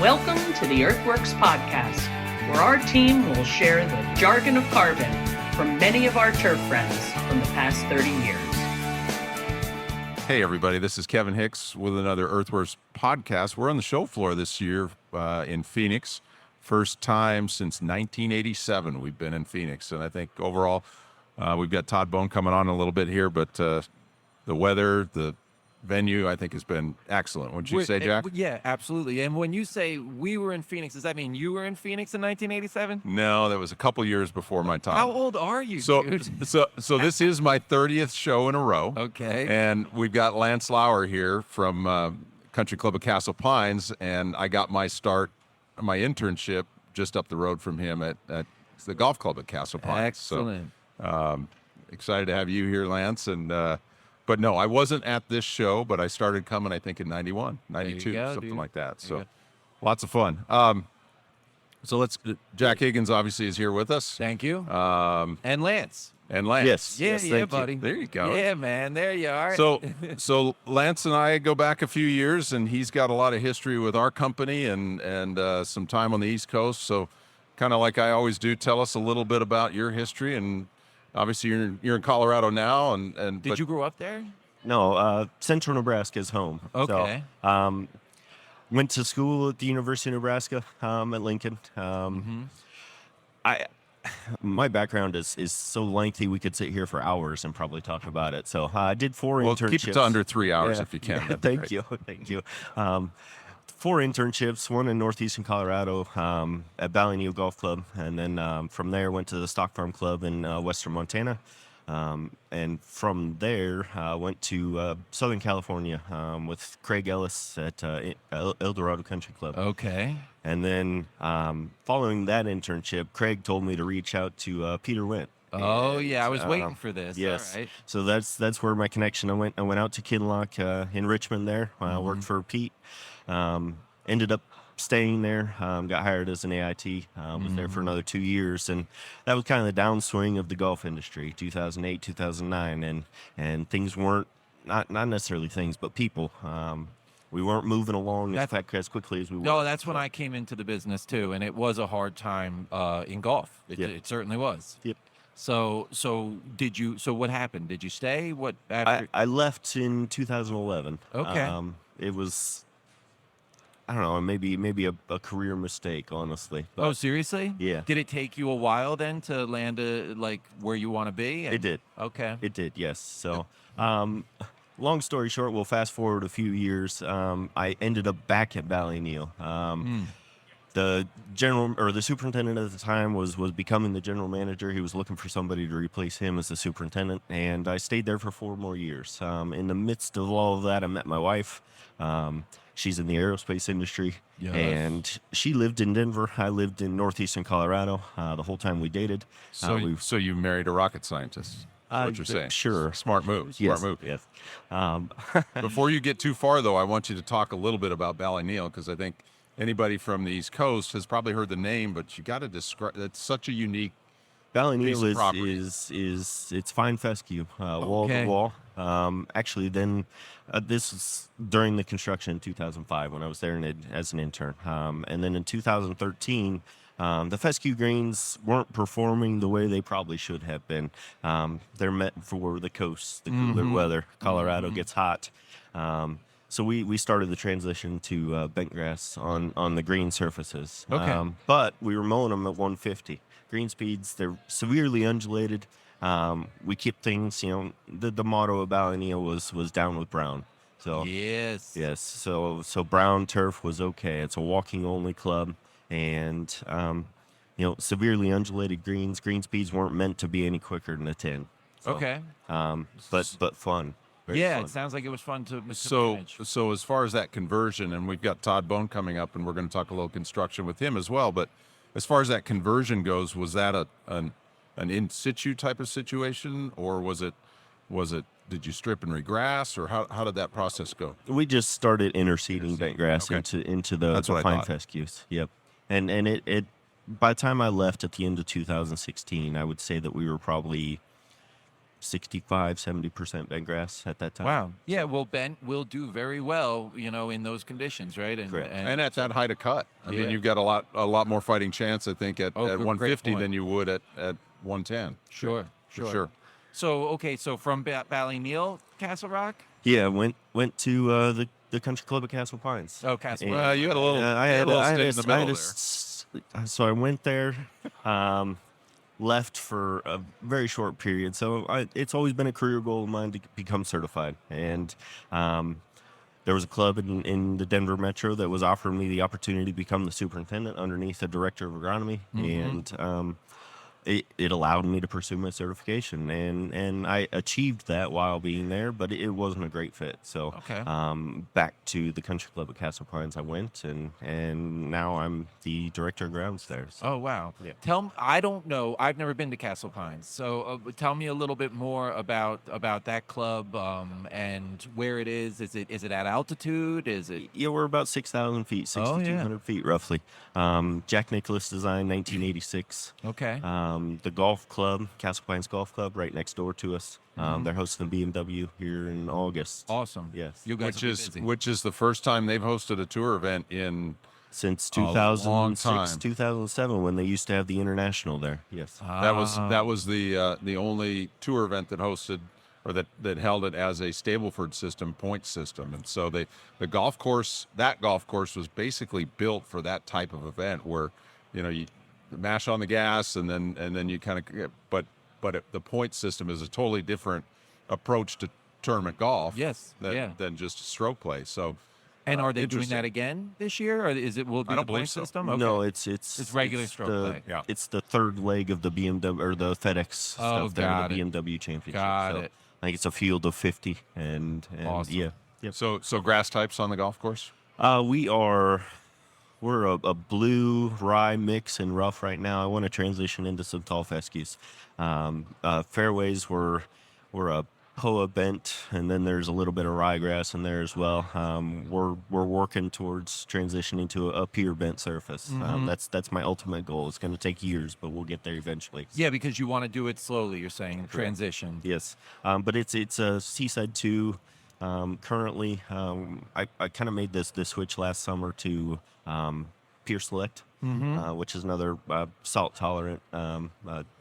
Welcome to the EarthWorks Podcast, where our team will share the jargon of carbon from many of our turf friends from the past 30 years. Hey, everybody, this is Kevin Hicks with another EarthWorks Podcast. We're on the show floor this year in Phoenix. First time since 1987 we've been in Phoenix. And I think overall we've got Todd Bohn coming on a little bit here, but the weather, the venue, I think has been excellent. Wouldn't you say, Jack? Yeah, absolutely. And when you say we were in Phoenix, does that mean you were in Phoenix in 1987? No, that was a couple years before my time. How old are you, dude? So this is my 30th show in a row. Okay. And we've got Lance Lauer here from Country Club of Castle Pines, and I got my internship just up the road from him at the golf club at Castle Pines. Excellent. So, excited to have you here, Lance. And but no, I wasn't at this show, but I started coming, I think, in 91, 92, something like that. So lots of fun. So Jack Higgins obviously is here with us. Thank you. And Lance. Yes. Yeah, buddy. There you go. Yeah, man. There you are. So Lance and I go back a few years, and he's got a lot of history with our company and some time on the East Coast. So kind of like I always do, tell us a little bit about your history. And obviously you're in Colorado now. Did you grow up there? No, Central Nebraska is home. Okay. So, went to school at the University of Nebraska at Lincoln. My background is so lengthy we could sit here for hours and probably talk about it. So I did four internships. Keep it to under 3 hours if you can. Yeah, thank you. 4 internships, one in northeastern Colorado at Ballyneo Golf Club, and then from there went to the Stock Farm Club in western Montana. And from there, went to Southern California with Craig Ellis at El Dorado Country Club. Okay. And then following that internship, Craig told me to reach out to Peter Went. Oh, yeah, I was waiting for this. Yes. All right. So that's where my connection. I went out to Kinloch in Richmond there. Worked for Pete. Ended up staying there, got hired as an AIT, was there for another 2 years, and that was kind of the downswing of the golf industry, 2008, 2009, and things weren't, not necessarily things, but people. We weren't moving along as quickly as we were. No, that's when I came into the business too, and it was a hard time in golf. It certainly was. Yep. So what happened? Did you stay? What after? I left in 2011. Okay. It was, I don't know, maybe a career mistake, honestly. Oh, seriously? Yeah. Did it take you a while then to land where you want to be? It did. Okay. It did, yes. So, long story short, we'll fast forward a few years. I ended up back at Ballyneo. The superintendent at the time was becoming the general manager. He was looking for somebody to replace him as the superintendent, and I stayed there for 4 more years. In the midst of all of that, I met my wife. She's in the aerospace industry, and she lived in Denver. I lived in northeastern Colorado the whole time we dated. So you married a rocket scientist? That's what you're saying? Sure. Smart move. Yes, Smart move. Yes. Before you get too far, though, I want you to talk a little bit about Ballyneo, because I think anybody from the East Coast has probably heard the name, but you got to describe. It's such a unique Ballyneo is it's fine fescue, wall to wall. Actually, then this was during the construction in 2005 when I was there as an intern, and then in 2013. The fescue greens weren't performing the way they probably should have been. They're meant for the coast, the cooler weather. Colorado gets hot. So we started the transition to bent grass on the green surfaces. Okay. But we were mowing them at 150. Green speeds, they're severely undulated. We keep things, the motto of Ballyneo was down with brown. So Yes. so brown turf was okay. It's a walking only club. And, severely undulated greens. Green speeds weren't meant to be any quicker than a 10. So, Okay. But fun. Very fun. It sounds like it was fun to manage. So as far as that conversion, and we've got Todd Bohn coming up, and we're going to talk a little construction with him as well. But as far as that conversion goes, was that an in situ type of situation, or was it? Did you strip and regrass, or how did that process go? We just started interseeding bent grass into the fine fescues. Yep. And it by the time I left at the end of 2016, I would say that we were probably 65-70% bent grass at that time. Wow. Yeah. Well, bent will do very well, in those conditions, right? Correct. And at that height of cut, I mean, Yeah. you've got a lot more fighting chance, I think, at Great 150 point. than you would at 110. Sure. For sure. So so from Ballyneal, Castle Rock. Yeah, went to the country club at Castle Pines. Oh, Castle. And- Well, you had a little, I had a stint in the middle there. so I went there, left for a very short period. So it's always been a career goal of mine to become certified. And there was a club in the Denver Metro that was offering me the opportunity to become the superintendent underneath the director of agronomy. And it allowed me to pursue my certification, and I achieved that while being there, but it wasn't a great fit. So Okay. back to the country club at Castle Pines I went, and now I'm the director of grounds there. So. Oh wow! Yeah. I don't know. I've never been to Castle Pines, so tell me a little bit more about that club and where it is. Is it at altitude? Is it? Yeah, we're about 6,000 feet, 6,200 feet roughly. Jack Nicklaus design, 1986. Okay. The golf club, Castle Pines Golf Club, right next door to us. They're hosting BMW here in August. Awesome. Yes. You guys Which is the first time they've hosted a tour event in Since long 2006, time. 2007, when they used to have the International there. Yes. that was the only tour event that hosted or that held it as a Stableford system point system. And so that golf course was basically built for that type of event where, you mash on the gas and then you kind of, but the point system is a totally different approach to tournament golf. Yes. Than just stroke play. So, And are they doing interesting. that again this year, or will it be I don't the point believe so. system? Okay. No, it's regular stroke play. Yeah. It's the third leg of the BMW or the FedEx stuff there, got the it. BMW Championship. Got So it. I think it's a field of 50, and Awesome. yeah. Yep. So grass types on the golf course. We're a blue rye mix and rough right now. I want to transition into some tall fescues. Fairways we're a POA bent, and then there's a little bit of ryegrass in there as well. We're working towards transitioning to a pier bent surface. That's my ultimate goal. It's going to take years, but we'll get there eventually. Yeah, because you want to do it slowly. You're saying transition. Yes, but it's a Seaside 2. Currently, I kind of made this switch last summer to Pier Select, which is another salt tolerant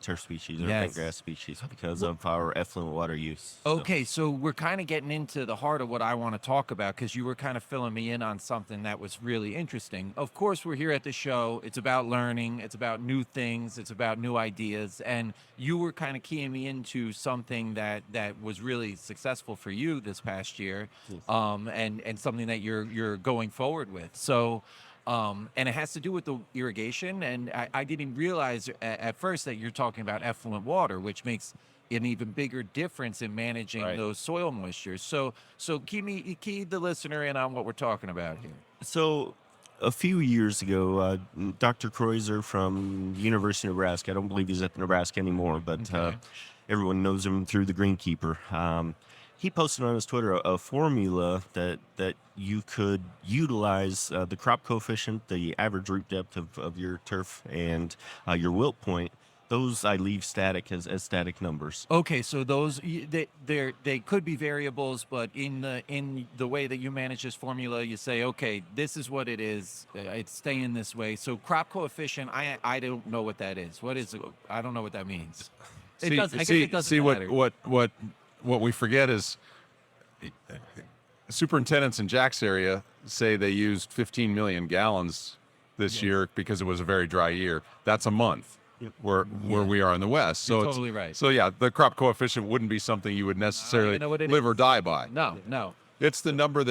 turf species or bent grass species because of our effluent water use. Okay, so we're kind of getting into the heart of what I want to talk about, because you were kind of filling me in on something that was really interesting. Of course, we're here at the show. It's about learning. It's about new things. It's about new ideas. And you were kind of keying me into something that was really successful for you this past year, and something that you're going forward with. So. And it has to do with the irrigation. And I didn't realize at first that you're talking about effluent water, which makes an even bigger difference in managing those soil moistures. So key the listener in on what we're talking about here. So a few years ago, Dr. Kreuzer from the University of Nebraska, I don't believe he's at Nebraska anymore, but everyone knows him through the Greenkeeper. He posted on his Twitter a formula that you could utilize the crop coefficient, the average root depth of your turf, and your wilt point. Those I leave static as static numbers. Okay, so those they could be variables, but in the way that you manage this formula, you say, okay, this is what it is. It's staying this way. So crop coefficient, I don't know what that is. What is it? I don't know what that means. It doesn't matter. What we forget is superintendents in Jack's area say they used 15 million gallons this year because it was a very dry year. That's a month where we are in the West. So You're totally right. So yeah, the crop coefficient wouldn't be something you would necessarily live or die by. No. It's the number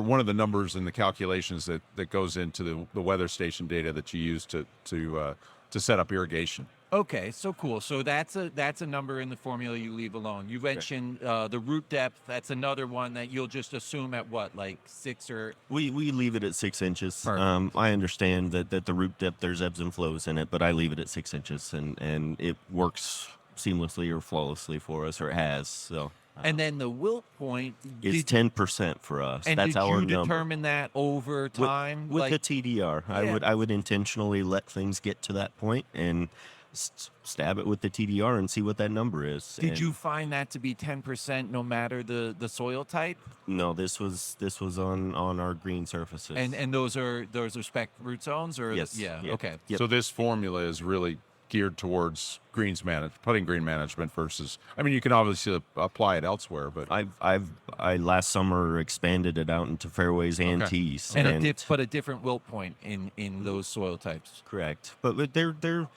one of the numbers in the calculations that goes into the weather station data that you use to set up irrigation. Okay, so cool. So that's a number in the formula you leave alone. You mentioned the root depth. That's another one that you'll just assume at what, like 6 or... We leave it at 6 inches. Perfect. I understand that the root depth, there's ebbs and flows in it, but I leave it at 6 inches, and it works seamlessly or flawlessly for us, or it has. So. And then the wilt point is 10% for us. And that's our number. Did you determine that over time? With the TDR, I would intentionally let things get to that point, and stab it with the TDR and see what that number is. Did you find that to be 10% no matter the soil type? No, this was on our green surfaces. And those are spec root zones, or yes, yeah, yeah. okay. Yep. So this formula is really geared towards putting green management versus. I mean, you can obviously apply it elsewhere, but I last summer expanded it out into fairways and tees, and put a different wilt point in those soil types. Correct, but they're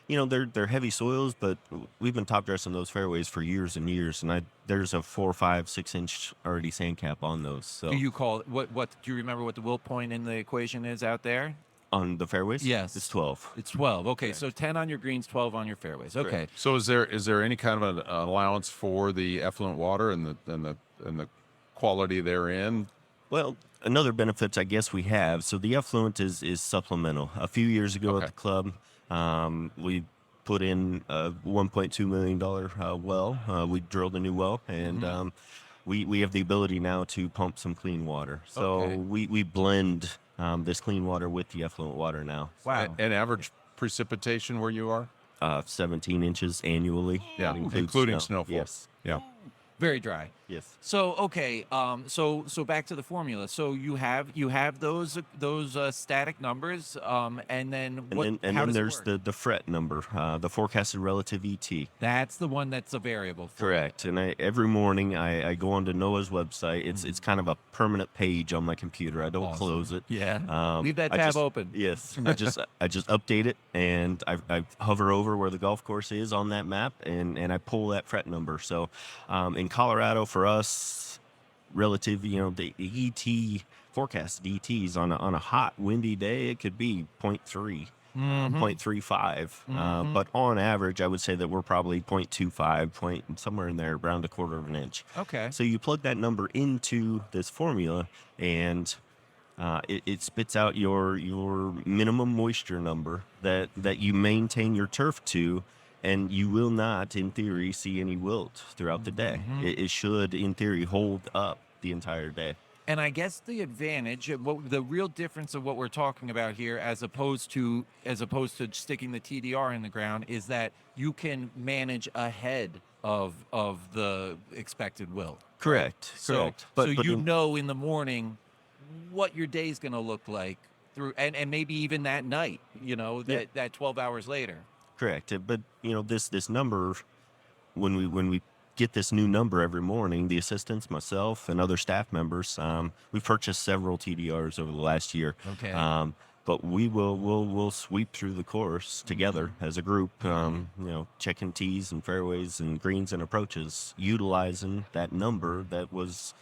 they're heavy soils, but we've been top dressing those fairways for years and years, and there's a 4, 5, 6 inch already sand cap on those. So do you call what do you remember what the wilt point in the equation is out there? On the fairways? Yes. It's 12. It's 12. Okay, so 10 on your greens, 12 on your fairways. Okay. Correct. So is there any kind of an allowance for the effluent water and the quality therein? Well, another benefit I guess we have. So the effluent is supplemental. A few years ago at the club, we put in a $1.2 million well. We drilled a new well, and we have the ability now to pump some clean water. So we blend this clean water with the effluent water now. Wow. And average precipitation where you are? 17 inches annually. Yeah, including snowfall. Yes. Yeah. Very dry. Yes. So okay, so back to the formula. So you have those static numbers, and then then there's the fret number, the forecasted relative ET. That's the one that's a variable. Correct. And every morning I go onto NOAA's website. It's kind of a permanent page on my computer. I don't close it. Yeah. Leave that tab open. Yes. I just update it, and I hover over where the golf course is on that map, and I pull that fret number. So in Colorado, for us, relative, the ET forecast ETs on a hot, windy day, it could be 0.3, 0.35. But on average, I would say that we're probably 0.25, somewhere in there, around a quarter of an inch. Okay. So you plug that number into this formula, and it spits out your minimum moisture number that you maintain your turf to. And you will not, in theory, see any wilt throughout the day. It should, in theory, hold up the entire day. And I guess the advantage, the real difference of what we're talking about here, as opposed to sticking the TDR in the ground, is that you can manage ahead of the expected wilt. Correct. Correct. So in the morning what your day's going to look like through, and maybe even that night. That 12 hours later. Correct. But this number, when we get this new number every morning, the assistants, myself, and other staff members, we've purchased several TDRs over the last year. Okay. But we'll sweep through the course together as a group, checking tees and fairways and greens and approaches, utilizing that number that was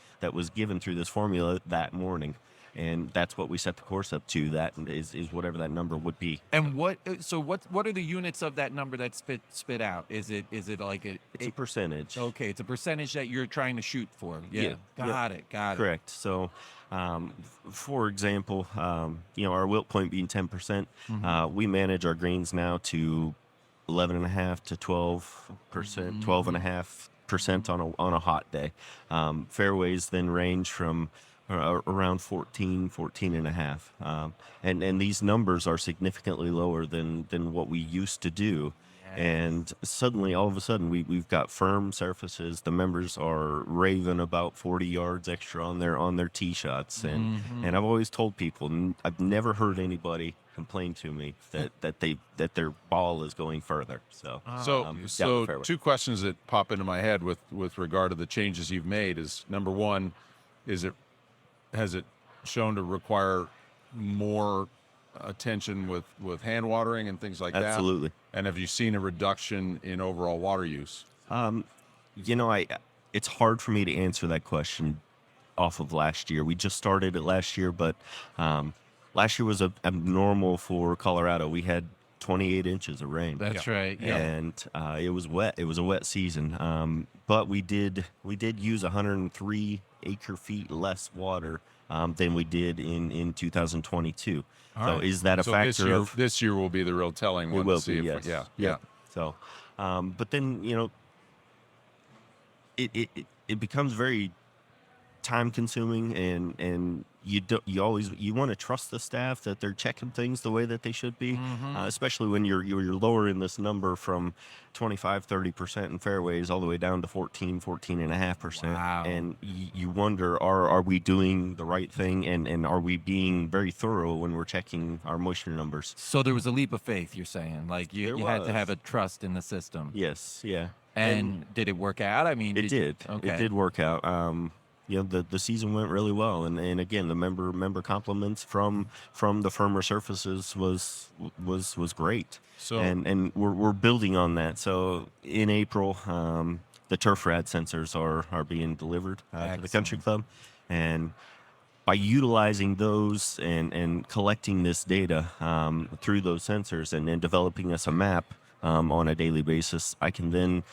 given through this formula that morning. And that's what we set the course up to. That is whatever that number would be. And what are the units of that number that spit out? Is it like it's a percentage? Okay, it's a percentage that you're trying to shoot for. Yeah. Got it. Correct. So, for example, our wilt point being 10%, we manage our greens now to 11.5 to 12%, 12.5% on a hot day. Fairways then range from around 14 and a half. And these numbers are significantly lower than what we used to do. And suddenly, all of a sudden, we've got firm surfaces. The members are raving about 40 yards extra on their tee shots. And I've always told people, I've never heard anybody complain to me that their ball is going further. So two questions that pop into my head with regard to the changes you've made is, number one, has it shown to require more attention with hand watering and things like that? Absolutely. And have you seen a reduction in overall water use? It's hard for me to answer that question off of last year. We just started it last year, but last year was abnormal for Colorado. We had 28 inches of rain. That's right. Yeah. And it was wet. It was a wet season. But we did use 103 acre feet less water than we did in 2022. So is that a factor? This year will be the real telling one. It will to see be, if yes. Yeah. So, but then it becomes very time consuming, and you want to trust the staff that they're checking things the way that they should be, especially when you're lowering this number from 25-30% in fairways all the way down to 14.5%. Wow. And you wonder, are we doing the right thing, and are we being very thorough when we're checking our moisture numbers? So there was a leap of faith, you're saying, like you had to have a trust in the system. Yes, yeah. And did it work out? I mean, it did. Okay. It did work out. The season went really well, and again, the member compliments from the firmer surfaces was great. So and we're building on that. So in April, the turf rad sensors are being delivered to the country club, and by utilizing those and collecting this data through those sensors and developing us a map on a daily basis, I can then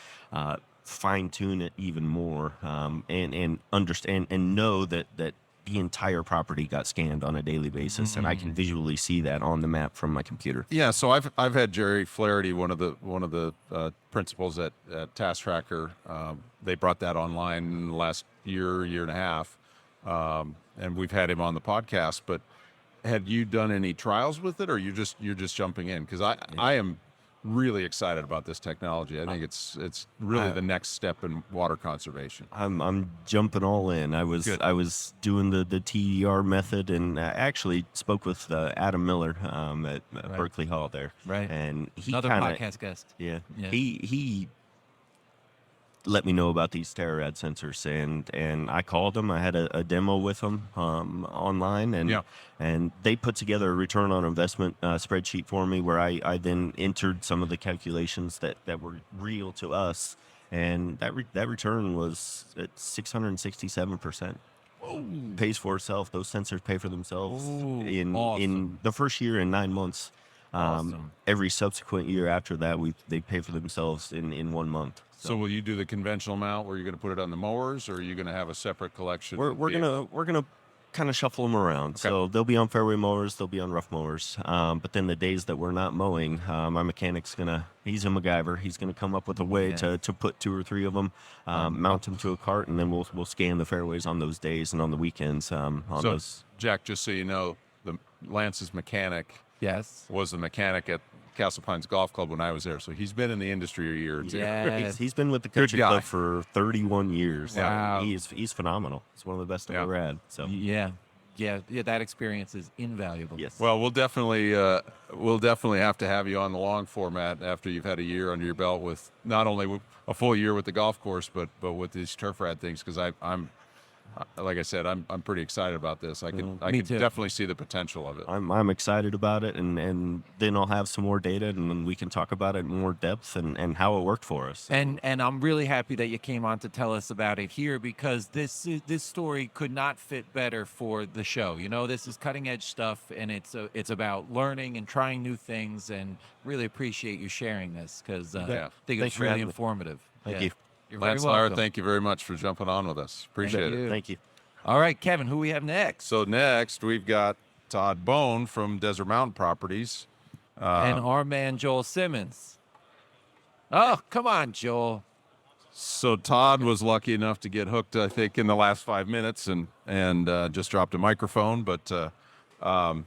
fine tune it even more, and understand and know that the entire property got scanned on a daily basis, and I can visually see that on the map from my computer. Yeah, so I've had Jerry Flaherty, one of the principals at Task Tracker. They brought that online in the last year and a half, and we've had him on the podcast. But had you done any trials with it, or you're just jumping in? Because I am really excited about this technology. I think it's really the next step in water conservation. I'm jumping all in. I was doing the TDR method, and actually spoke with Adam Miller at Berkeley Hall there. Right. And he Another podcast guest. Yeah. He let me know about these TerraRad sensors, and I called them. I had a demo with them online, and they put together a return on investment spreadsheet for me, where I then entered some of the calculations that were real to us, and that return was at 667%. Pays for itself. Those sensors pay for themselves in the first year and 9 months. Awesome. Every subsequent year after that, they pay for themselves in 1 month. So will you do the conventional mount where you're going to put it on the mowers, or are you going to have a separate collection? We're gonna kind of shuffle them around. Okay. So they'll be on fairway mowers, they'll be on rough mowers. But then the days that we're not mowing, my mechanic's he's a MacGyver. He's gonna come up with a way to put 2 or 3 of them, mount them to a cart, and then we'll scan the fairways on those days and on the weekends. Those. Jack, just so you know, Lance's mechanic was the mechanic at Castle Pines Golf Club when I was there, so he's been in the industry a year or two. Yeah, he's been with the country club for 31 years. Wow, he's phenomenal. He's one of the best I've ever had. So yeah, that experience is invaluable. Yes. Well, we'll definitely have to have you on the long format after you've had a year under your belt with not only a full year with the golf course, but with these turf rad things, because I'm like I said, I'm pretty excited about this. I can definitely see the potential of it. I'm excited about it, and then I'll have some more data, and then we can talk about it in more depth and how it worked for us. And I'm really happy that you came on to tell us about it here, because this story could not fit better for the show. You know, this is cutting edge stuff, and it's about learning and trying new things, and really appreciate you sharing this, because I think it's really informative. Thank you. You're Lance very Lauer, welcome. thank you very much for jumping on with us. Appreciate it. Thank you. All right, Kevin, who we have next? So next we've got Todd Bohn from Desert Mountain Properties. And our man, Joel Simmons. Oh, come on, Joel. So Todd was lucky enough to get hooked, I think, in the last 5 minutes, and just dropped a microphone. But I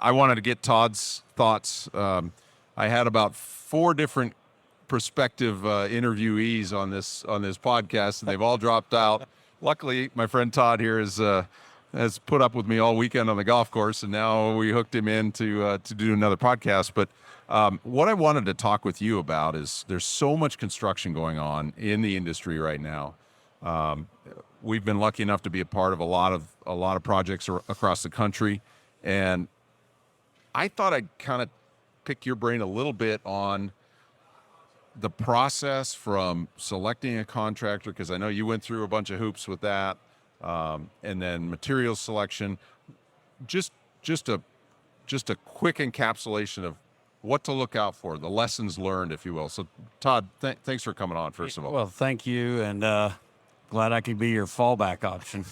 wanted to get Todd's thoughts. I had about 4 different prospective interviewees on this podcast, and they've all dropped out. Luckily, my friend Todd here has put up with me all weekend on the golf course, and now we hooked him in to do another podcast. But what I wanted to talk with you about is there's so much construction going on in the industry right now. We've been lucky enough to be a part of a lot of projects across the country, and I thought I'd kind of pick your brain a little bit on the process from selecting a contractor, because I know you went through a bunch of hoops with that, and then material selection. Just a quick encapsulation of what to look out for, the lessons learned, if you will. So, Todd, thanks for coming on, first of all. Well, thank you, and glad I could be your fallback option.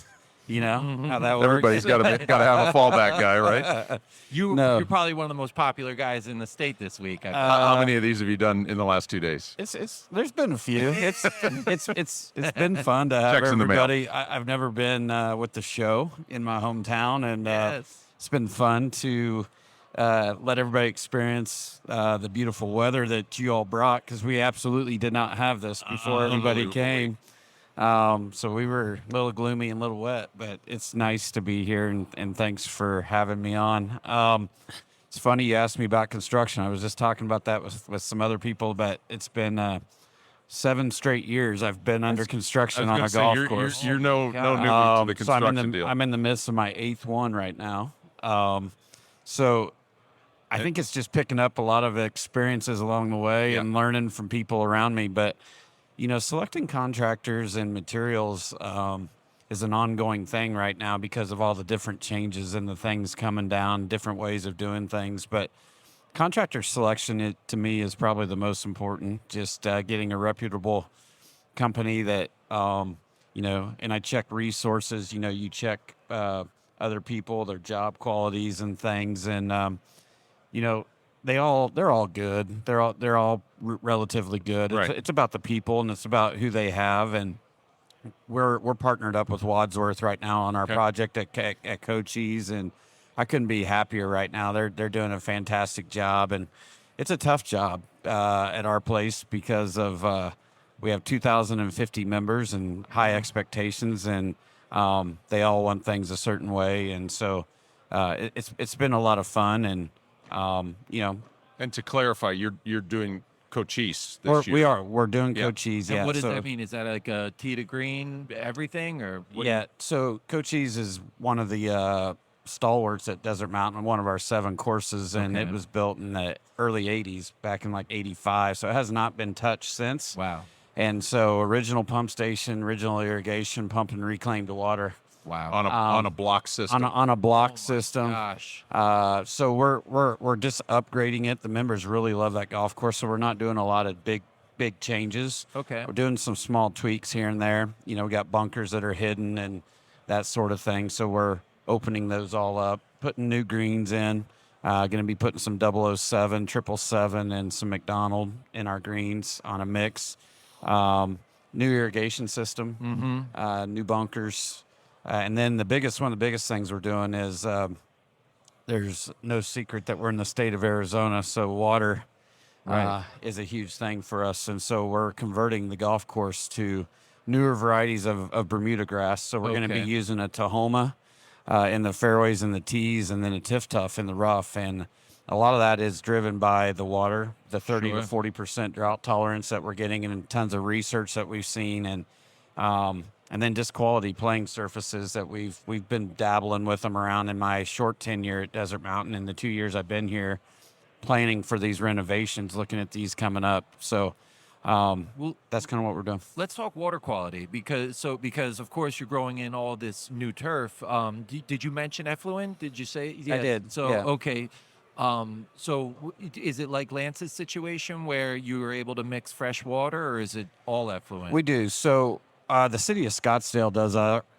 You know how that works? Everybody's got to have a fallback guy, right? You're probably one of the most popular guys in the state this week. How many of these have you done in the last 2 days? There's been a few. It's been fun to have Checks in the mail. everybody. I've never been with the show in my hometown, and it's been fun to let everybody experience the beautiful weather that you all brought, because we absolutely did not have this before everybody came. So we were a little gloomy and a little wet, but it's nice to be here, and thanks for having me on. It's funny you asked me about construction. I was just talking about that with some other people, but it's been 7 straight years I've been under construction on a golf course. You're no newbie to the construction deal. I'm in the midst of my 8th one right now. So I think it's just picking up a lot of experiences along the way and learning from people around me. But, selecting contractors and materials is an ongoing thing right now because of all the different changes and the things coming down, different ways of doing things. But contractor selection, to me, is probably the most important. Just getting a reputable company that, and I check resources. You check other people, their job qualities and things, and they're all good. They're all relatively good. Right. It's about the people, and it's about who they have. And we're partnered up with Wadsworth right now on our project at Cochise, and I couldn't be happier right now. They're doing a fantastic job, and it's a tough job at our place because of we have 2,050 members and high expectations, and they all want things a certain way, and so it's been a lot of fun, and And to clarify, you're doing Cochise this year. We're doing Cochise. And yeah. what does that mean? Is that like a tee to green, everything, or what? Yeah. So Cochise is one of the stalwarts at Desert Mountain, one of our 7 courses, and it was built in the early 80s, back in like 85. So it has not been touched since. Wow. And so original pump station, original irrigation, pump and reclaimed water. Wow. On a block system. On a block system. Gosh. So we're just upgrading it. The members really love that golf course, so we're not doing a lot of big changes. Okay. We're doing some small tweaks here and there. We got bunkers that are hidden and that sort of thing. So we're opening those all up, putting new greens in. Going to be putting some 007, 777, and some McDonald in our greens on a mix. New irrigation system, new bunkers. And then one of the biggest things we're doing is there's no secret that we're in the state of Arizona, so water is a huge thing for us. And so we're converting the golf course to newer varieties of Bermuda grass. So we're going to be using a Tahoma in the fairways and the tees, and then a Tiftuff in the rough. And a lot of that is driven by the water, the 30 to 40% drought tolerance that we're getting, and tons of research that we've seen, and then just quality playing surfaces that we've been dabbling with them around in my short tenure at Desert Mountain, in the 2 years I've been here, planning for these renovations, looking at these coming up. So that's kind of what we're doing. Let's talk water quality because of course you're growing in all this new turf. Did you mention effluent? Did you say? I did. So yeah. okay. So is it like Lance's situation where you were able to mix fresh water, or is it all effluent? We do. So the city of Scottsdale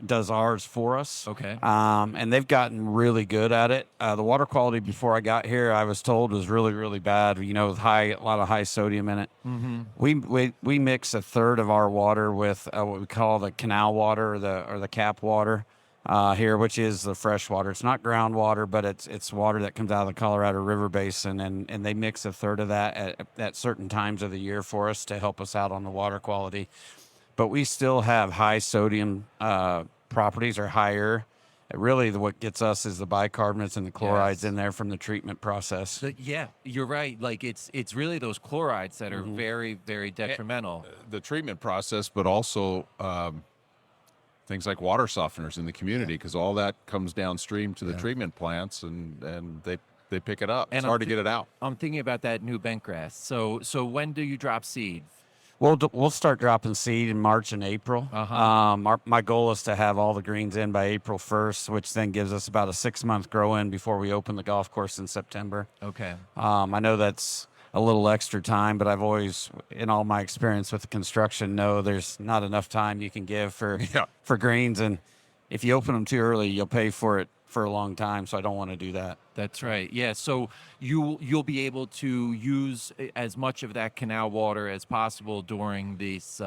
does ours for us. Okay. And they've gotten really good at it. The water quality before I got here, I was told, was really, really bad. With a lot of high sodium in it. Mm-hmm. We mix a third of our water with what we call the canal water or the cap water here, which is the fresh water. It's not groundwater, but it's water that comes out of the Colorado River Basin, and they mix a third of that at certain times of the year for us to help us out on the water quality. But we still have high sodium properties, or higher. Really, what gets us is the bicarbonates and the chlorides in there from the treatment process. Yeah, you're right. Like it's really those chlorides that are very, very detrimental. The treatment process, but also things like water softeners in the community, because all that comes downstream to the treatment plants, and they pick it up. It's hard to get it out. I'm thinking about that new bent grass. So when do you drop seed? We'll start dropping seed in March and April. My goal is to have all the greens in by April 1st, which then gives us about a 6-month grow in before we open the golf course in September. Okay. I know that's a little extra time, but I've always, in all my experience with the construction, know there's not enough time you can give for greens. And if you open them too early, you'll pay for it for a long time. So I don't want to do that. That's right. Yeah. So you'll be able to use as much of that canal water as possible during this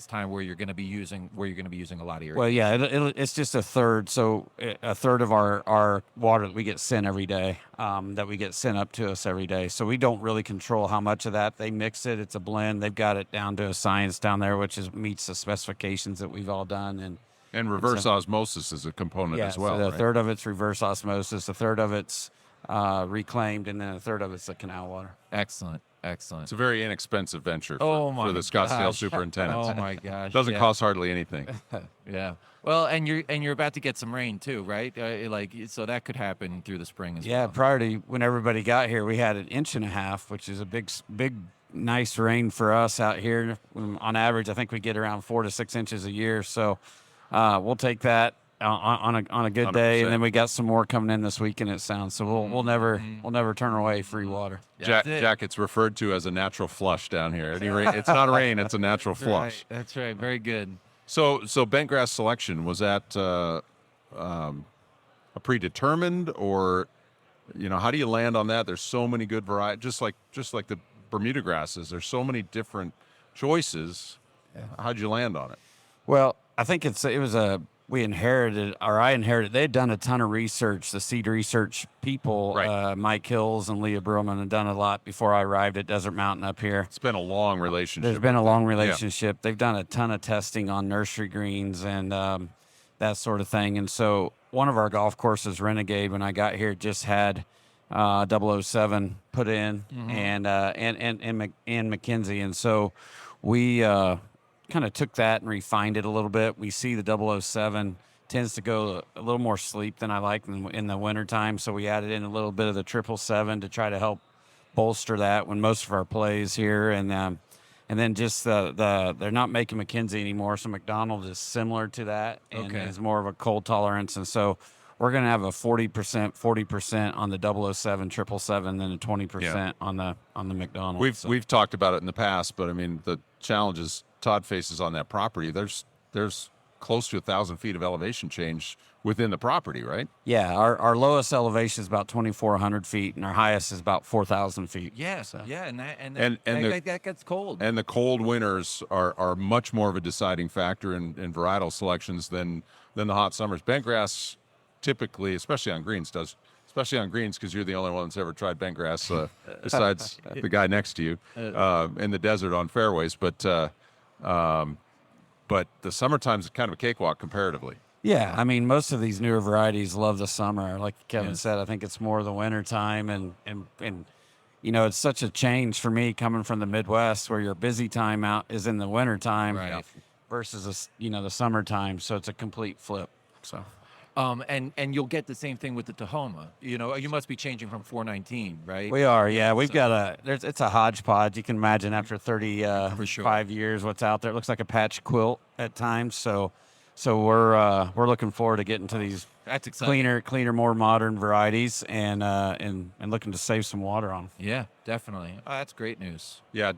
time where you're going to be using a lot of irrigation. Well, yeah, it's just a third. So a third of our water that we get sent every day, that we get sent up to us every day. So we don't really control how much of that they mix it. It's a blend. They've got it down to a science down there, which meets the specifications that we've all done. And reverse osmosis is a component as well. So a right? third of it's reverse osmosis, a third of it's reclaimed, and then a third of it's the canal water. Excellent. It's a very inexpensive venture for the Scottsdale gosh. superintendents. Oh my gosh. Doesn't cost hardly anything. Yeah. Well, and you're about to get some rain too, right? So that could happen through the spring as well. Yeah, prior to when everybody got here, we had 1.5 inches, which is a big, nice rain for us out here. On average, I think we get around 4 to 6 inches a year. So we'll take that on a good day, 100%. and then we got some more coming in this weekend. It sounds so we'll never turn away free water. Jack, it's referred to as a natural flush down here. It's not rain; it's a natural flush. Right. That's right. Very good. So bentgrass selection, was that a predetermined, or how do you land on that? There's so many good varieties, just like the Bermuda grasses. There's so many different choices. Yeah. How'd you land on it? Well, I think I inherited. They'd done a ton of research. The seed research people, Right. Mike Hills and Leah Brillman, had done a lot before I arrived at Desert Mountain up here. It's been a long relationship. There's been a long relationship. They've done a ton of testing on nursery greens and that sort of thing. And so one of our golf courses, Renegade, when I got here, just had 007 put in, and McKenzie. And so we kind of took that and refined it a little bit. We see the 007 tends to go a little more sleep than I like in the wintertime. So we added in a little bit of the 777 to try to help bolster that when most of our plays here. And then just they're not making McKenzie anymore. So McDonald is similar to that and is more of a cold tolerance. And so we're going to have a 40% on the 007, 777, then a 20% on the McDonald. We've talked about it in the past, but I mean the challenges Todd faces on that property. There's close to 1,000 feet of elevation change within the property, right? Yeah, our lowest elevation is about 2,400 feet, and our highest is about 4,000 feet. Yeah, so. yeah, and that gets cold. And the cold winters are much more of a deciding factor in varietal selections than the hot summers. Bentgrass typically, especially on greens, because you're the only one that's ever tried bentgrass besides the guy next to you in the desert on fairways. But the summertime's kind of a cakewalk comparatively. Yeah, I mean, most of these newer varieties love the summer. Like Kevin said, I think it's more the winter time, and it's such a change for me coming from the Midwest, where your busy time out is in the winter time versus the summertime. So it's a complete flip. So. And you'll get the same thing with the Tahoma. You must be changing from 419, right? We are, yeah. We've got it's a hodgepodge. You can imagine after 35 years what's out there. It looks like a patch quilt at times. So we're looking forward to getting to these cleaner, more modern varieties and looking to save some water on them. Yeah, definitely. Oh, that's great news. Yeah,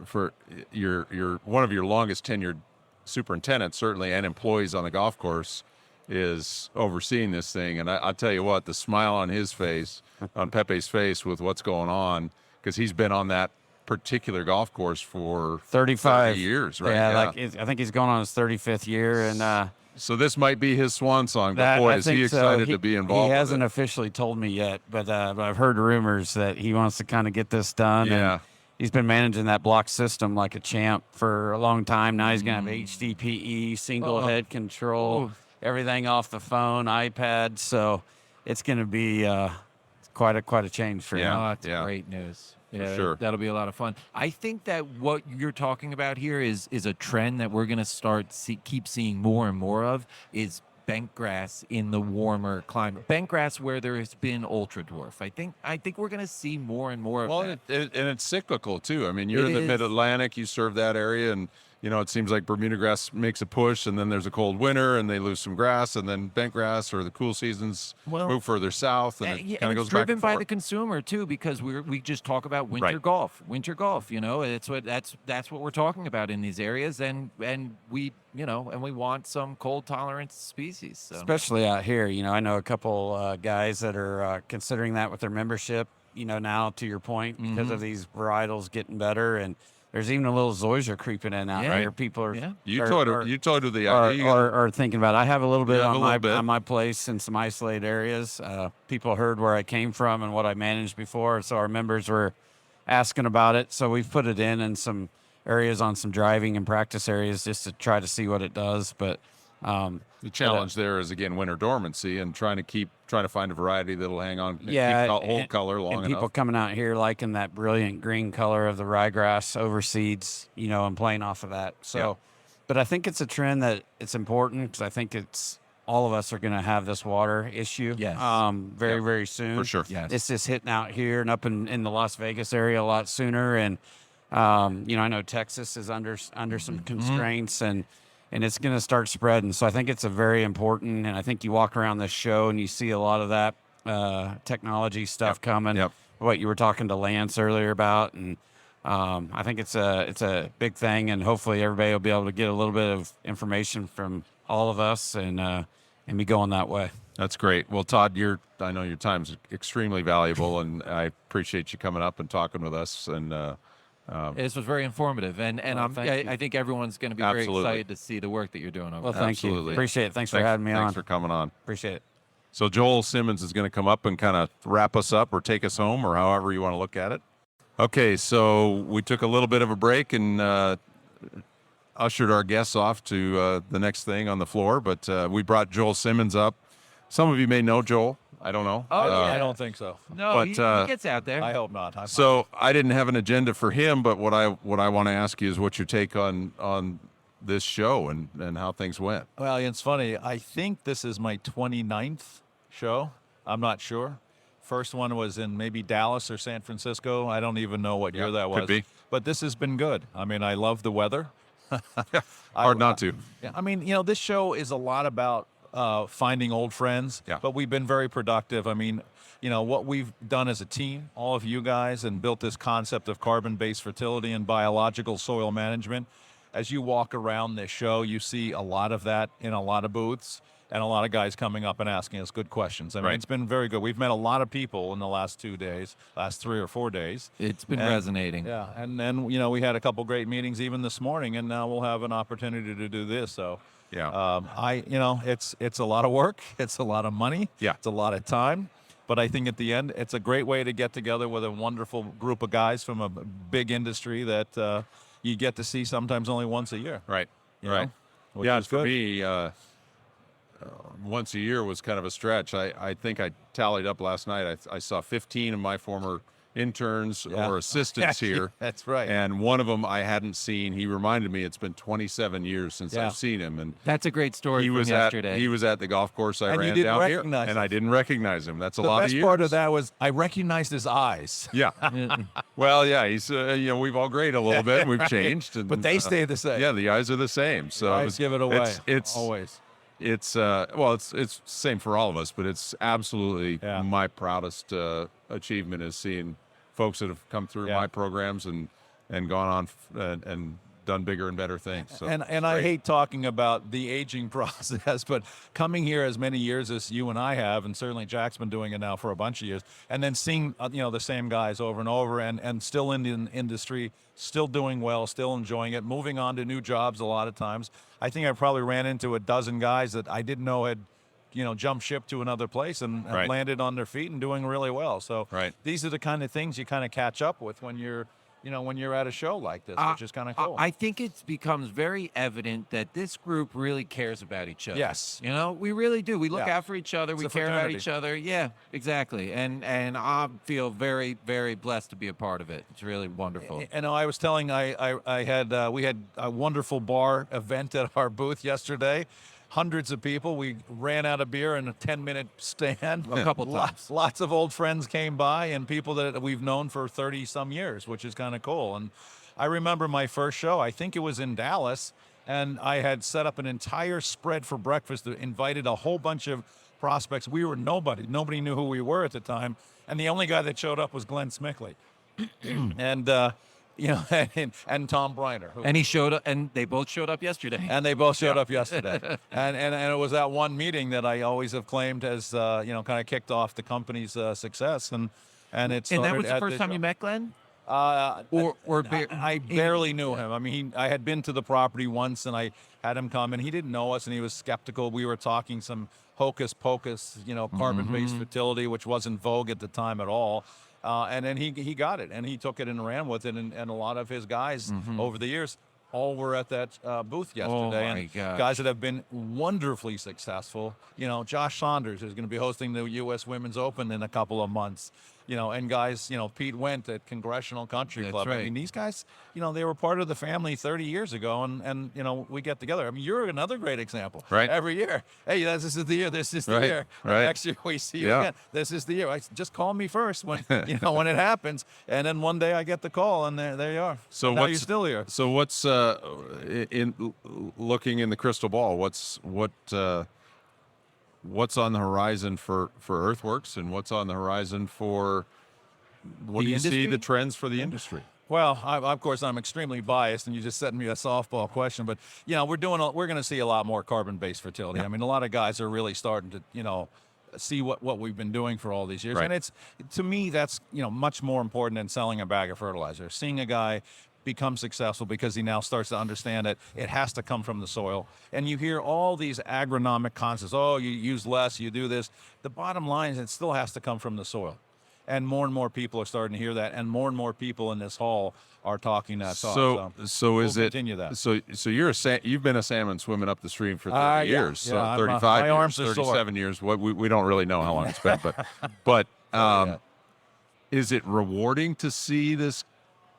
for your one of your longest tenured superintendents, certainly, and employees on the golf course, is overseeing this thing. And I'll tell you what, the smile on his face, on Pepe's face with what's going on, because he's been on that particular golf course for 35 years, right? Yeah, I think he's going on his 35th year. And so this might be his swan song, but boy, is he excited to be involved. He hasn't officially told me yet, but I've heard rumors that he wants to kind of get this done. Yeah. And he's been managing that block system like a champ for a long time. Now he's going to have HDPE, single head control, everything off the phone, iPad. So it's going to be quite a change for him. Oh, that's great news. Yeah, sure. That'll be a lot of fun. I think that what you're talking about here is a trend that we're going to keep seeing more and more of is bentgrass in the warmer climate. Bentgrass where there has been ultra dwarf. I think we're going to see more and more of that. And it's cyclical too. I mean, you're in the Mid-Atlantic, you serve that area, and it seems like Bermuda grass makes a push, and then there's a cold winter, and they lose some grass, and then bent grass or the cool seasons move further south, and it kind of goes back driven and by forth. the consumer too, because we just talk about winter Right. golf. That's what we're talking about in these areas, and we we want some cold tolerant species. So. Especially out here, I know a couple guys that are considering that with their membership. Now to your point, because of these varietals getting better, and there's even a little zoysia creeping in out here. People are You told her the idea. Are thinking about it. I have a little bit on on my place in some isolated areas. People heard where I came from and what I managed before, so our members were asking about it. So we've put it in some areas on some driving and practice areas just to try to see what it does. But the challenge there is, again, winter dormancy and trying to find a variety that'll hang on, keep hold color long and enough. people coming out here liking that brilliant green color of the ryegrass overseeds, and playing off of that. So, but I think it's a trend that it's important, because I think it's all of us are going to have this water issue. Yes. Very, very soon. For sure. Yes. It's just hitting out here and up in the Las Vegas area a lot sooner. And, I know Texas is under some constraints, and it's going to start spreading. So I think it's a very important, and I think you walk around this show and you see a lot of that technology stuff coming. Yep. What you were talking to Lance earlier about, and I think it's a big thing, and hopefully everybody will be able to get a little bit of information from all of us and be going that way. That's great. Well, Todd, I know your time's extremely valuable, and I appreciate you coming up and talking with us. And this was very informative, and I think everyone's going to be very excited to see the work that you're doing over Well, there. thank you. Appreciate it. Thanks for having me on. Thanks for coming on. Appreciate it. So Joel Simmons is going to come up and kind of wrap us up or take us home, or however you want to look at it. Okay, so we took a little bit of a break and ushered our guests off to the next thing on the floor, but we brought Joel Simmons up. Some of you may know Joel. I don't know. I don't think so. No, but, he gets out there. I hope not. So I didn't have an agenda for him, but what I want to ask you is what's your take on this show and how things went. Well, it's funny. I think this is my 29th show. I'm not sure. First one was in maybe Dallas or San Francisco. I don't even know what year that was. Could be. But this has been good. I mean, I love the weather. Hard not to. Yeah, I mean, this show is a lot about finding old friends, but we've been very productive. I mean, what we've done as a team, all of you guys, and built this concept of carbon-based fertility and biological soil management. As you walk around this show, you see a lot of that in a lot of booths and a lot of guys coming up and asking us good questions. I mean, It's been very good. We've met a lot of people in the last 3 or 4 days. It's been resonating. Yeah, and then, we had a couple great meetings even this morning, and now we'll have an opportunity to do this. So, it's a lot of work. It's a lot of money. Yeah. It's a lot of time. But I think at the end, it's a great way to get together with a wonderful group of guys from a big industry that you get to see sometimes only once a year. Right. you Right. know, which Yeah, is for good. me, once a year was kind of a stretch. I think I tallied up last night. I saw 15 of my former interns or assistants here. That's right. And one of them I hadn't seen. He reminded me it's been 27 years since Yeah. I've seen him. And That's a great story he from was yesterday. he was at the golf course I And you ran didn't down here, recognize him. and I didn't recognize him. That's a The lot of best years. part of that was I recognized his eyes. Yeah. Well, yeah. He's we've all grayed a little bit. And we've changed, and, But they stay the same. Yeah, the eyes are the same. So Eyes give it away. It's always. It's it's same for all of us, but it's absolutely my proudest achievement is seeing folks that have come through my programs and gone on and done bigger and better things. So And I hate talking about the aging process, but coming here as many years as you and I have, and certainly Jack's been doing it now for a bunch of years, and then seeing the same guys over and over, and still in the industry, still doing well, still enjoying it, moving on to new jobs a lot of times. I think I probably ran into a dozen guys that I didn't know had jumped ship to another place and landed on their feet and doing really well. So these are the kind of things you kind of catch up with when you're at a show like this, which is kind of cool. I think it becomes very evident that this group really cares about each other. Yes. We really do. We look Yeah. out for each other. It's We a care about fraternity. each other. Yeah, exactly. And I feel very, very blessed to be a part of it. It's really wonderful. And I was telling, we had a wonderful bar event at our booth yesterday. Hundreds of people. We ran out of beer in a 10-minute stand. A couple times. Lots of old friends came by and people that we've known for 30-some years, which is kind of cool. And I remember my first show, I think it was in Dallas, and I had set up an entire spread for breakfast that invited a whole bunch of prospects. We were nobody. Nobody knew who we were at the time. And the only guy that showed up was Glenn Smickley. And, and Tom Briner. And he showed up, and they both showed up yesterday. And they both showed up yesterday. And it was that one meeting that I always have claimed has, kind of kicked off the company's success. And that was the first time you met Glenn? I barely knew him. I mean, I had been to the property once, and I had him come, and he didn't know us, and he was skeptical. We were talking some hocus pocus, carbon-based fertility, which wasn't vogue at the time at all. And then he got it, and he took it and ran with it, and a lot of his guys over the years all were at that booth yesterday. Oh, my and gosh. guys that have been wonderfully successful. Josh Saunders is going to be hosting the U.S. Women's Open in a couple of months. And guys, Pete Wendt at Congressional Country That's Club. right. I mean, these guys, they were part of the family 30 years ago, and we get together. I mean, you're another great example. Right. Every year, hey, this is the year. This is the Right, year. right. Next year we see you Yeah. again. This is the year. Just call me first when when it happens, and then one day I get the call, and there you are. So now what's you're still here? So what's in looking in the crystal ball? What's on the horizon for EarthWorks, and what's on the horizon for what The do you see industry? the trends for the industry? Well, of course, I'm extremely biased, and you just set me a softball question. But we're going to see a lot more carbon-based fertility. Yeah. I mean, a lot of guys are really starting to see what we've been doing for all these years, Right. and it's, to me, that's much more important than selling a bag of fertilizer. Seeing a guy become successful because he now starts to understand that it has to come from the soil. And you hear all these agronomic concepts. Oh, you use less, you do this. The bottom line is it still has to come from the soil. And more people are starting to hear that, and more people in this hall are talking that talk. So is we'll it continue that? So you've been a salmon swimming up the stream for 30 Yeah, years, yeah, so I'm, 35 my years, arms are sore. 37 years. What we don't really know how long it's been, but is it rewarding to see this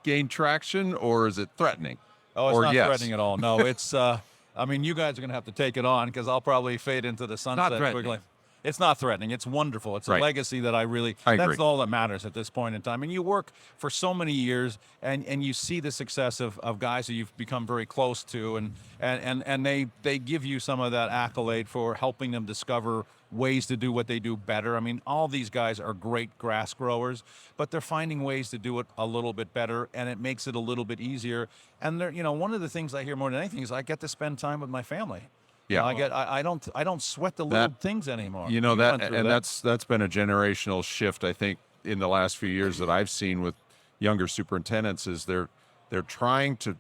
gain traction, or is it threatening? Oh, it's or not yes? threatening at all. No, it's. I mean, you guys are going to have to take it on because I'll probably fade into the sunset threatening. quickly. It's not threatening. It's wonderful. It's a Right. legacy that I agree. that's all that matters at this point in time. And you work for so many years, and you see the success of guys who you've become very close to, and they give you some of that accolade for helping them discover ways to do what they do better. I mean, all these guys are great grass growers, but they're finding ways to do it a little bit better, and it makes it a little bit easier. And they're, one of the things I hear more than anything is I get to spend time with my family. Yeah. I don't sweat the little things anymore. That's been a generational shift, I think, in the last few years that I've seen with younger superintendents. Is they're trying to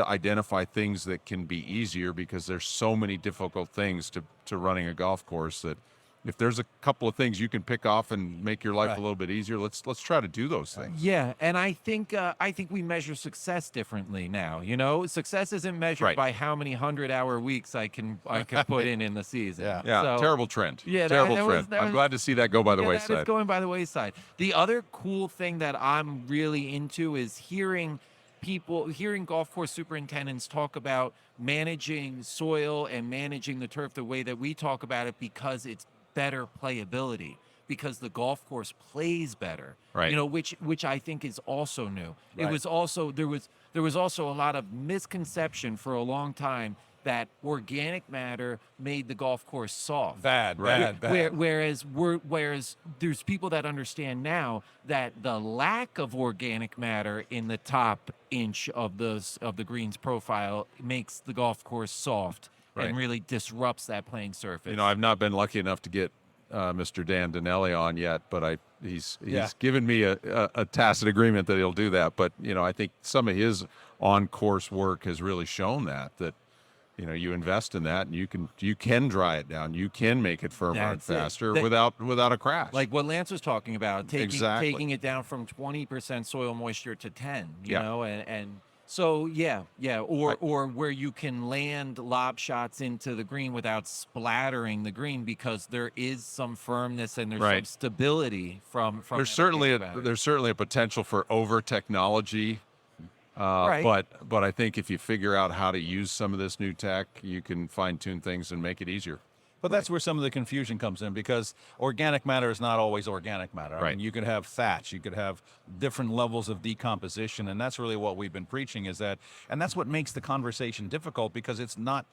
identify things that can be easier, because there's so many difficult things to running a golf course that if there's a couple of things you can pick off and make your life Right. a little bit easier, let's try to do those things. Yeah, and I think we measure success differently now. Success isn't measured Right. by how many 100-hour weeks I can put in the season. Yeah. Yeah, So- terrible trend. Yeah, terrible that was- trend. that I'm was- glad to see that go by the Yeah, wayside. that is going by the wayside. The other cool thing that I'm really into is hearing golf course superintendents talk about managing soil and managing the turf the way that we talk about it, because it's better playability, because the golf course plays better. Right. Which I think is also new. It Right. was also there was also a lot of misconception for a long time that organic matter made the golf course soft. Bad. Whereas there's people that understand now that the lack of organic matter in the top inch of the green's profile makes the golf course soft Right. and really disrupts that playing surface. I've not been lucky enough to get Mr. Dan Donnelly on yet, but he's given me a tacit agreement that he'll do that. But I think some of his on-course work has really shown that you invest in that, and you can dry it down, you can make it firmer and That's it. faster without a crash. Like what Lance was talking about, Exactly. taking it down from 20% soil moisture to 10, Yeah. and so or where you can land lob shots into the green without splattering the green, because there is some firmness and there's some Right. stability from there's that certainly organic matter. there's certainly a potential for over technology. Right. But I think if you figure out how to use some of this new tech, you can fine tune things and make it easier. But that's where some of the confusion comes in, because organic matter is not always organic matter. I Right. mean, you could have thatch, you could have different levels of decomposition, and that's really what we've been preaching, is that, and that's what makes the conversation difficult, because it's not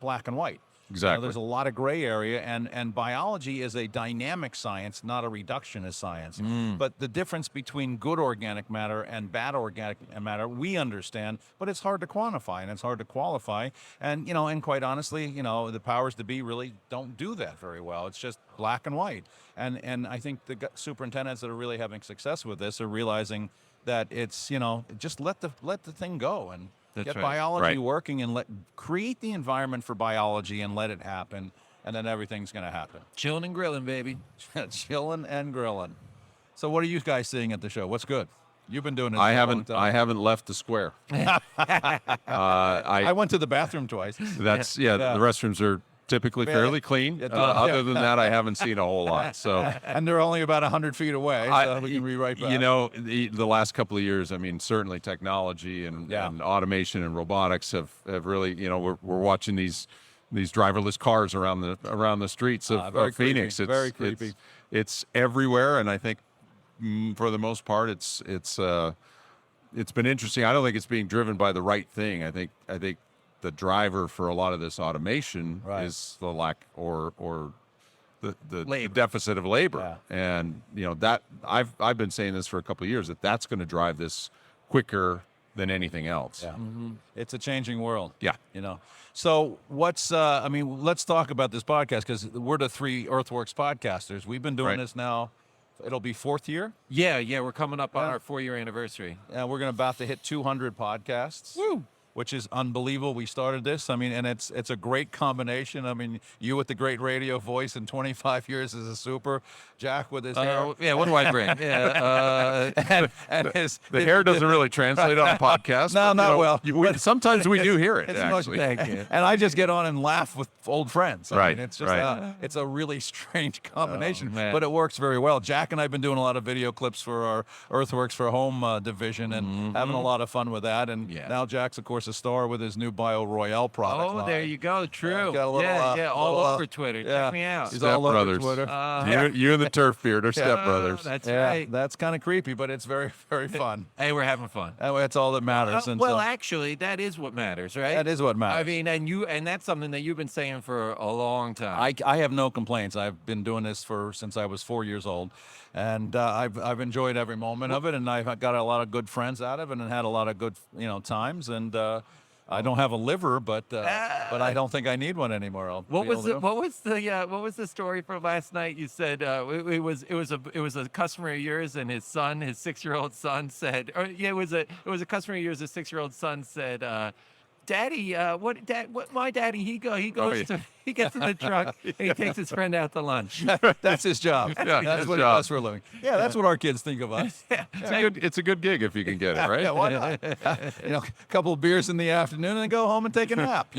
black and white. Exactly. There's a lot of gray area, and biology is a dynamic science, not a reductionist science. But the difference between good organic matter and bad organic matter, we understand, but it's hard to quantify and it's hard to qualify. And, and quite honestly, the powers to be really don't do that very well. It's just black and white. And I think the superintendents that are really having success with this are realizing that it's, just let the thing go and get biology working, and create the environment for biology and let it happen, and then everything's going to happen. Chilling and grilling, baby. Chilling and grilling. So what are you guys seeing at the show? What's good? You've been doing it. I haven't left the square. I went to the bathroom twice. That's the restrooms are typically fairly clean. Other than that, I haven't seen a whole lot. So, and they're only about 100 feet away, so we can be right back. The last couple of years, I mean, certainly technology and automation and robotics have really, we're watching these driverless cars around the streets of Phoenix. It's very creepy. It's everywhere, and I think for the most part, it's been interesting. I don't think it's being driven by the right thing. I think the driver for a lot of this automation is the lack or the deficit of labor. And that I've been saying this for a couple of years, that's going to drive this quicker than anything else. It's a changing world. So what's let's talk about this podcast, because we're the 3 EarthWorks podcasters. We've been doing this now. It'll be 4th year. Yeah, we're coming up on our 4-year anniversary. Yeah, we're about to hit 200 podcasts. Woo! Which is unbelievable. We started this. I mean, and it's a great combination. I mean, you with the great radio voice and 25 years as a super, Jack with his hair. Yeah, what do I bring? and the hair doesn't really translate on a podcast. No, not well. Sometimes we do hear it, actually. Thank you. And I just get on and laugh with old friends. I mean, it's just it's a really strange combination, but it works very well. Jack and I have been doing a lot of video clips for our EarthWorks for Home division, and having a lot of fun with that. And now Jack's, of course, a star with his new Bio Royale product. Oh, there you go. True. Got a little, all over Twitter. Check me out. He's Step all over brothers. Twitter. You and the turf beard are step brothers. That's right. That's kind of creepy, but it's very, very fun. Hey, we're having fun. That's all that matters. Actually, that is what matters, right? That is what matters. I mean, and that's something that you've been saying for a long time. I have no complaints. I've been doing this since I was 4 years old, and I've enjoyed every moment of it, and I've got a lot of good friends out of it, and had a lot of good times, and I don't have a liver, but I don't think I need one anymore. What was the story for last night? You said it was a customer of yours, and his 6-year-old son said, it was a customer of yours. His 6-year-old son said, "Daddy, my daddy, he gets in the truck and he takes his friend out to lunch." That's his job. That's what he does for a living. Yeah, that's what our kids think of us. It's a good gig if you can get it, right? Yeah, why not? A couple of beers in the afternoon and then go home and take a nap.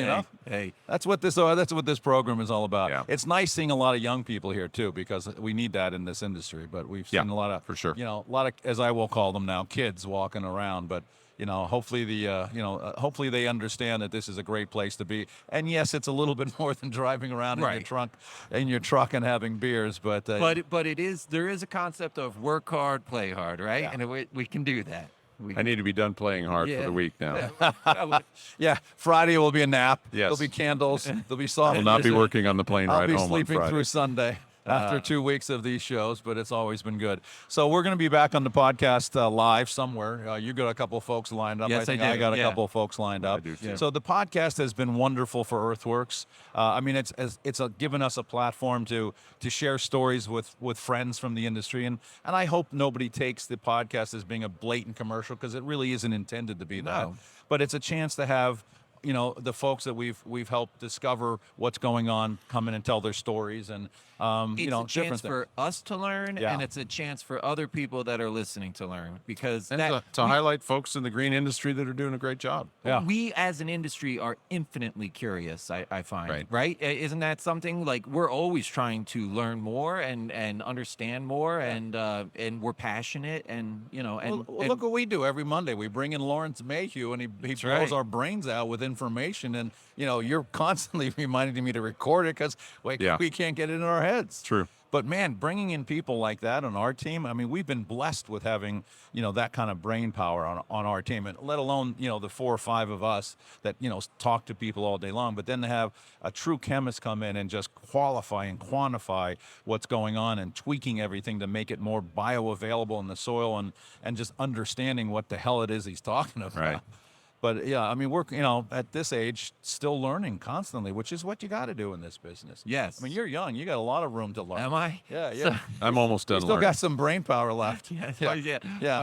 Hey, that's what this program is all about. Yeah. It's nice seeing a lot of young people here too, because we need that in this industry. But we've seen a lot of, for sure, a lot of, as I will call them now, kids walking around. But hopefully hopefully they understand that this is a great place to be. And yes, it's a little bit more than driving around in your truck and having beers, but there is a concept of work hard, play hard, right? Yeah. And we can do that. I need to be done playing hard for the week now. Yeah, Friday will be a nap. Yes. There'll be candles. There'll be soft. Will not be working on the plane ride home on Friday. I'll be sleeping through Sunday. After 2 weeks of these shows, but it's always been good. So we're going to be back on the podcast live somewhere. You got a couple of folks lined up. Yes, I think I do. I got a couple of folks lined up. I do too. So the podcast has been wonderful for EarthWorks. It's given us a platform to share stories with friends from the industry, and I hope nobody takes the podcast as being a blatant commercial, because it really isn't intended to be that. No. But it's a chance to have the folks that we've helped discover what's going on come in and tell their stories, and It's a chance different for us to learn, Yeah. and it's a chance for other people that are listening to learn, because And to highlight folks in the green industry that are doing a great job. Yeah. we as an industry are infinitely curious, I find. Right. Isn't that something? Like, we're always trying to learn more and understand more, and we're passionate, and and look what we do every Monday. We bring in Lawrence Mayhew, and he blows right. our brains out with information. And you're constantly reminding me to record it because we can't get it in our heads. True. But man, bringing in people like that on our team, I mean, we've been blessed with having that kind of brain power on our team, and let alone the 4 or 5 of us that talk to people all day long. But then to have a true chemist come in and just qualify and quantify what's going on and tweaking everything to make it more bioavailable in the soil, and just understanding what the hell it is he's talking about. Right. But yeah, I mean, we're at this age still learning constantly, which is what you got to do in this business. Yes. I mean, you're young; you got a lot of room to learn. Am I? Yeah. I'm almost done You still learning. got some brain power left. Yeah.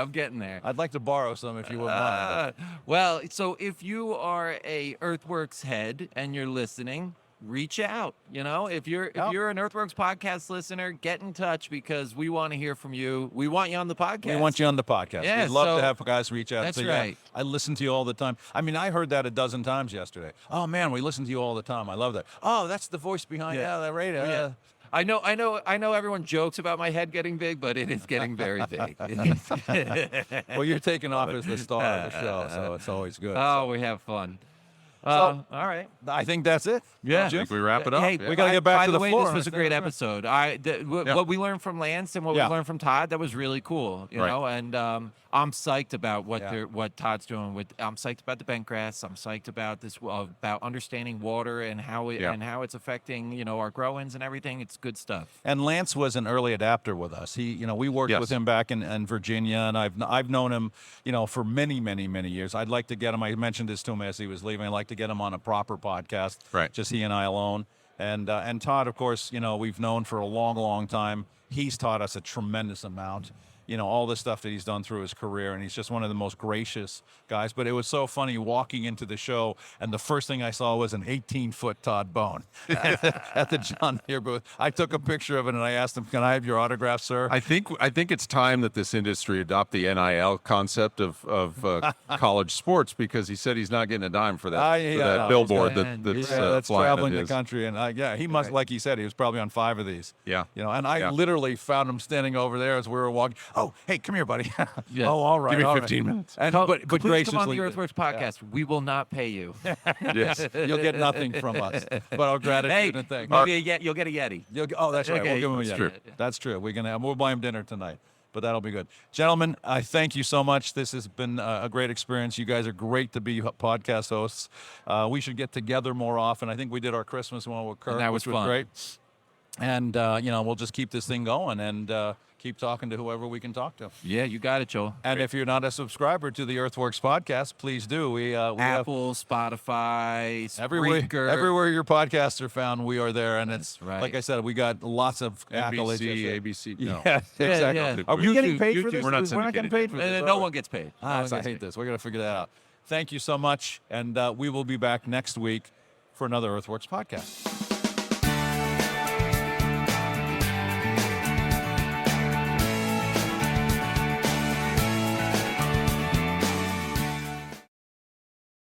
I'm getting there. I'd like to borrow some if you wouldn't mind. Well, so if you are a EarthWorks head and you're listening, reach out. If you're an EarthWorks podcast listener, get in touch, because we want to hear from you. We want you on the podcast. We want you on the podcast. Yeah, We'd love so to have guys reach out. that's and say, right. I listen to you all the time. I mean, I heard that a dozen times yesterday. Oh man, we listen to you all the time. I love that. Oh, that's the voice behind the radio. Yeah. I know everyone jokes about my head getting big, but it is getting very big. Well, you're taking off as the star of the show, so it's always good. Oh, we have fun. So- All right. I think that's it. Yeah. I think we wrap it up. Hey, Yeah. we gotta get back by to the the way, floor. This was a great episode. What we learned from Lance and what we learned from Todd, that was really cool. You Right. know, and I'm psyched about what Yeah. what Todd's doing. I'm psyched about the bent grass. I'm psyched about this, about understanding water and how it's affecting our grow-ins and everything. It's good stuff. And Lance was an early adapter with us. We worked Yes. with him back in Virginia, and I've known him, for many, many, many years. I'd like to get him. I mentioned this to him as he was leaving. I'd like to get him on a proper podcast, Right. just he and I alone. And Todd, of course, we've known for a long, long time. He's taught us a tremendous amount. All the stuff that he's done through his career, and he's just one of the most gracious guys. But it was so funny walking into the show, and the first thing I saw was an 18-foot Todd Bohn at the John Deere booth. I took a picture of it, and I asked him, "Can I have your autograph, sir?" I think it's time that this industry adopt the NIL concept of college sports, because he said he's not getting a dime for that billboard that's that's flying traveling at the his. country, and he must, like he said, he was probably on 5 of these. Yeah. And I literally found him standing over there as we were walking. Oh, hey, come here, buddy. Yeah. Oh, all right. Give me all right. 15 minutes. And Please graciously, come on the EarthWorks podcast. We will not pay you. Yes. you'll get nothing from us but our gratitude Hey, and thanks. maybe you'll get a Yeti. That's right. Okay, We'll give him a that's Yeti. true. That's true. We'll buy him dinner tonight, but that'll be good. Gentlemen, I thank you so much. This has been a great experience. You guys are great to be podcast hosts. We should get together more often. I think we did our Christmas one with Kirk, And that was which was fun. great. And we'll just keep this thing going and keep talking to whoever we can talk to. Yeah, you got it, Joel. And if you're not a subscriber to the EarthWorks podcast, please do. We have Apple, Spotify, everywhere your podcasts are found, we are there. And it's right. like I said, we got lots of accolades. NBC, ABC. No. Yeah, exactly. yeah. Are we YouTube, getting paid for YouTube. this? We're not getting syndicated. paid for this. No are we? one gets paid. No one I gets hate paid. this. We're going to figure that out. Thank you so much. And we will be back next week for another EarthWorks podcast.